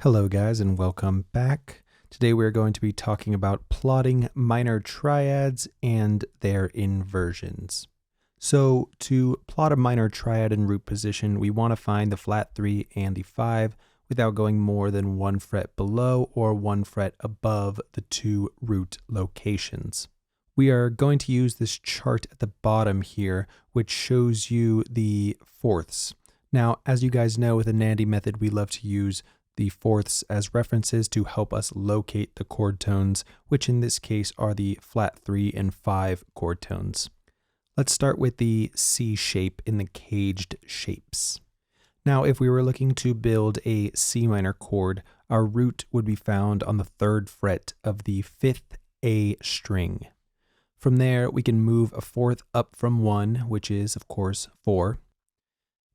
Hello guys and welcome back. Today we're going to be talking about plotting minor triads and their inversions. So to plot a minor triad in root position, we want to find the flat 3 and the 5 without going more than 1 fret below or 1 fret above the two root locations. We are going to use this chart at the bottom here, which shows you the fourths. Now, as you guys know, with the NANDI method, we love to use the fourths as references to help us locate the chord tones, which in this case are the flat 3 and 5 chord tones. Let's start with the C shape in the caged shapes. Now, if we were looking to build a C minor chord, our root would be found on the 3rd fret of the 5th A string. From there, we can move a 4th up from 1, which is, of course, 4.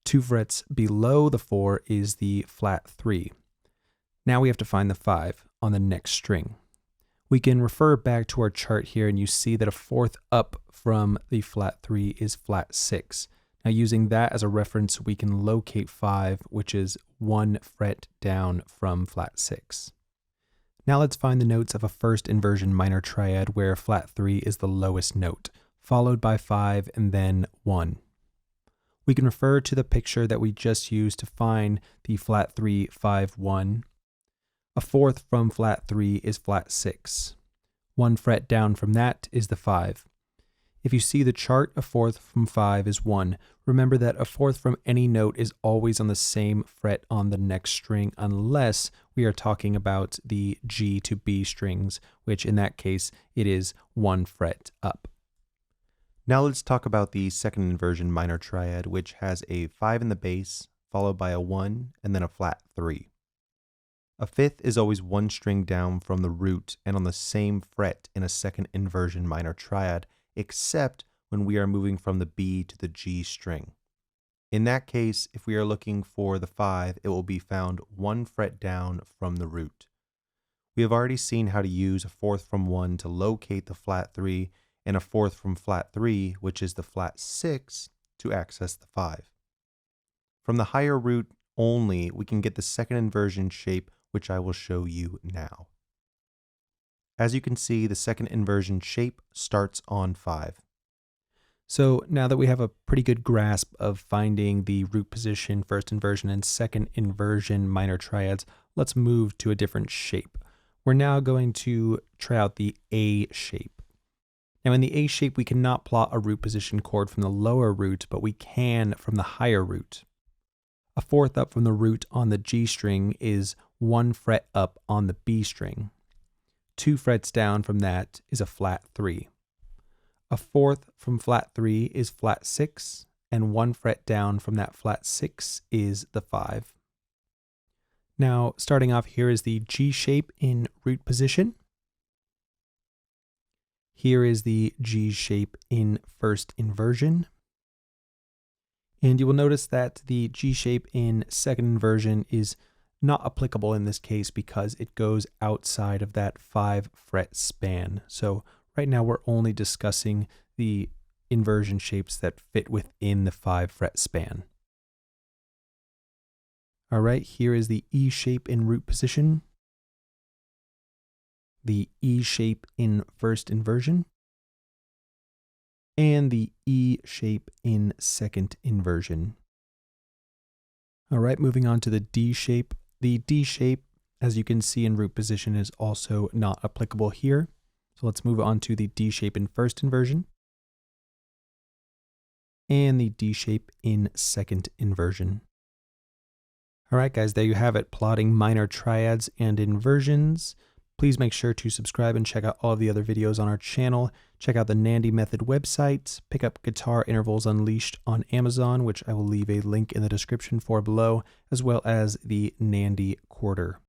2 frets below the 4 is the flat 3. Now we have to find the 5 on the next string. We can refer back to our chart here and you see that a 4th up from the flat 3 is flat 6. Now using that as a reference, we can locate 5, which is 1 fret down from flat 6. Now let's find the notes of a first inversion minor triad where flat 3 is the lowest note, followed by 5 and then 1. We can refer to the picture that we just used to find the flat 3, 5, 1. A 4th from flat 3 is flat 6. 1 fret down from that is the 5. If you see the chart, a 4th from 5 is 1. Remember that a 4th from any note is always on the same fret on the next string unless we are talking about the G to B strings, which in that case it is 1 fret up. Now let's talk about the second inversion minor triad, which has a 5 in the bass, followed by a 1, and then a flat 3. A 5th is always 1 string down from the root and on the same fret in a second inversion minor triad, except when we are moving from the B to the G string. In that case, if we are looking for the 5, it will be found 1 fret down from the root. We have already seen how to use a 4th from 1 to locate the flat 3, and a 4th from flat 3, which is the flat 6, to access the 5. From the higher root only, we can get the second inversion shape, which I will show you now. As you can see, the second inversion shape starts on 5. So now that we have a pretty good grasp of finding the root position, first inversion, and second inversion minor triads, let's move to a different shape. We're now going to try out the A shape. Now in the A shape, we cannot plot a root position chord from the lower root, but we can from the higher root. A 4th up from the root on the G string is 1 fret up on the B string. 2 frets down from that is a flat 3. A 4th from flat 3 is flat 6, and 1 fret down from that flat 6 is the 5. Now, starting off here is the G shape in root position. Here is the G shape in first inversion. And you will notice that the G shape in second inversion is not applicable in this case because it goes outside of that 5 fret span. So right now we're only discussing the inversion shapes that fit within the 5 fret span. All right, here is the E shape in root position, the E shape in first inversion, and the E shape in second inversion. All right, moving on to the D shape. The D shape, as you can see in root position, is also not applicable here. So let's move on to the D shape in first inversion and the D shape in second inversion. All right, guys, there you have it, plotting minor triads and inversions. Please make sure to subscribe and check out all of the other videos on our channel. Check out the NANDI method website. Pick up Guitar Intervals Unleashed on Amazon, which I will leave a link in the description for below, as well as the NANDI-Chorder.